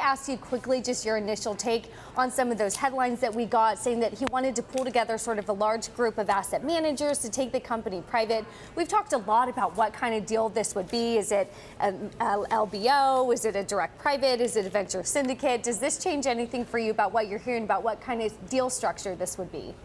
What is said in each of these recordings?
ask you quickly just your initial take on some of those headlines that we got saying that he wanted to pull together sort of a large group of asset managers to take the company private. We've talked a lot about what kind of deal this would be. Is it an LBO? Is it a direct private? Is it a venture syndicate? Does this change anything for you about what you're hearing about what kind of deal structure this would be?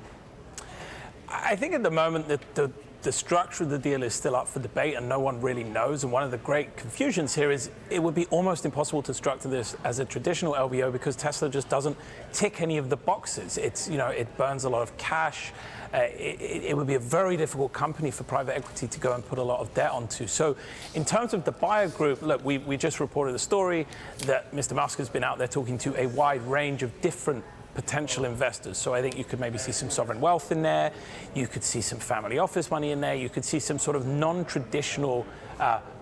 I think at the moment that the structure of the deal is still up for debate and no one really knows. And one of the great confusions here is it would be almost impossible to structure this as a traditional LBO because Tesla just doesn't tick any of the boxes. It burns a lot of cash. It would be a very difficult company for private equity to go and put a lot of debt onto. So in terms of the buyer group, look, we just reported a story that Mr. Musk has been out there talking to a wide range of different potential investors. So I think you could maybe see some sovereign wealth in there. You could see some family office money in there. You could see some sort of non-traditional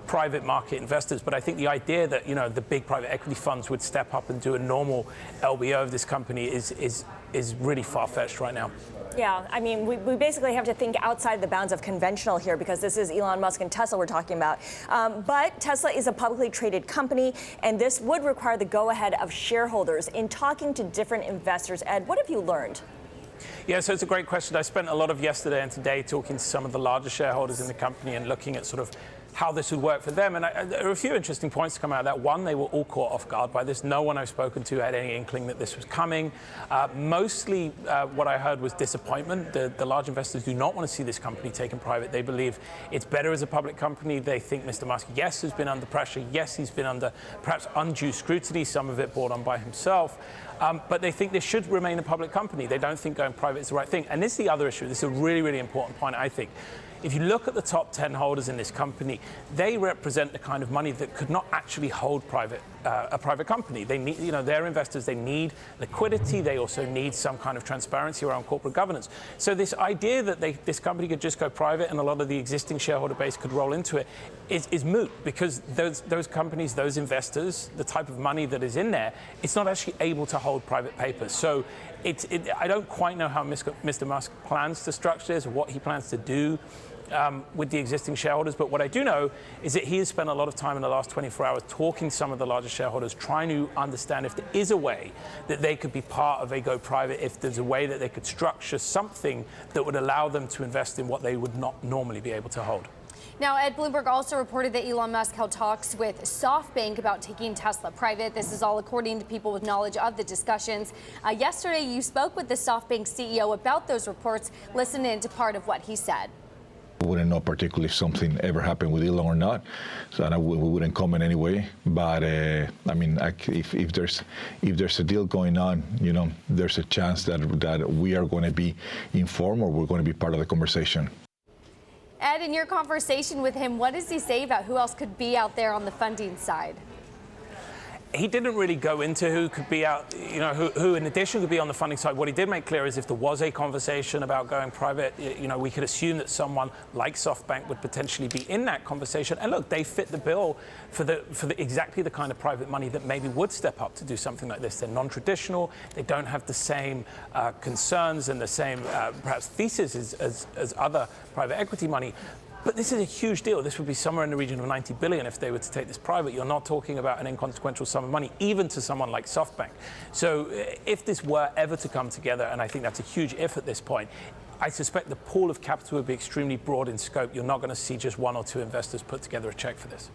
private market investors. But I think the idea that, the big private equity funds would step up and do a normal LBO of this company is really far-fetched right now. Yeah, I mean, we basically have to think outside the bounds of conventional here because this is Elon Musk and Tesla we're talking about. But Tesla is a publicly traded company, and this would require the go-ahead of shareholders. In talking to different investors, Ed, what have you learned? Yeah, so it's a great question. I spent a lot of yesterday and today talking to some of the larger shareholders in the company and looking at sort of how this would work for them. And there are a few interesting points to come out of that. One, they were all caught off guard by this. No one I've spoken to had any inkling that this was coming. Mostly what I heard was disappointment. The large investors do not want to see this company taken private. They believe it's better as a public company. They think Mr. Musk, yes, has been under pressure. Yes, he's been under perhaps undue scrutiny, some of it brought on by himself. But they think this should remain a public company. They don't think going private is the right thing. And this is the other issue. This is a really, really important point, I think. If you look at the top 10 holders in this company, they represent the kind of money that could not actually hold a private company. They need, their investors, they need liquidity. They also need some kind of transparency around corporate governance. So this idea that this company could just go private and a lot of the existing shareholder base could roll into it is moot because those companies, those investors, the type of money that is in there, it's not actually able to hold private papers. So I don't quite know how Mr. Musk plans to structure this or what he plans to do with the existing shareholders. But what I do know is that he has spent a lot of time in the last 24 hours talking to some of the larger shareholders, trying to understand if there is a way that they could be part of a go private, if there's a way that they could structure something that would allow them to invest in what they would not normally be able to hold. Now, Ed, Bloomberg also reported that Elon Musk held talks with SoftBank about taking Tesla private. This is all according to people with knowledge of the discussions. Yesterday, you spoke with the SoftBank CEO about those reports. Listen in to part of what he said. We wouldn't know particularly if something ever happened with Elon or not, so we wouldn't comment anyway. But I mean, if there's a deal going on, there's a chance that we are going to be informed or we're going to be part of the conversation. Ed, in your conversation with him, what does he say about who else could be out there on the funding side? He didn't really go into who could be out, who in addition could be on the funding side. What he did make clear is if there was a conversation about going private, we could assume that someone like SoftBank would potentially be in that conversation. And look, they fit the bill for exactly the kind of private money that maybe would step up to do something like this. They're non-traditional. They don't have the same concerns and the same perhaps thesis as other private equity money. But this is a huge deal. This would be somewhere in the region of $90 billion if they were to take this private. You're not talking about an inconsequential sum of money, even to someone like SoftBank. So if this were ever to come together, and I think that's a huge if at this point, I suspect the pool of capital would be extremely broad in scope. You're not going to see just one or two investors put together a check for this.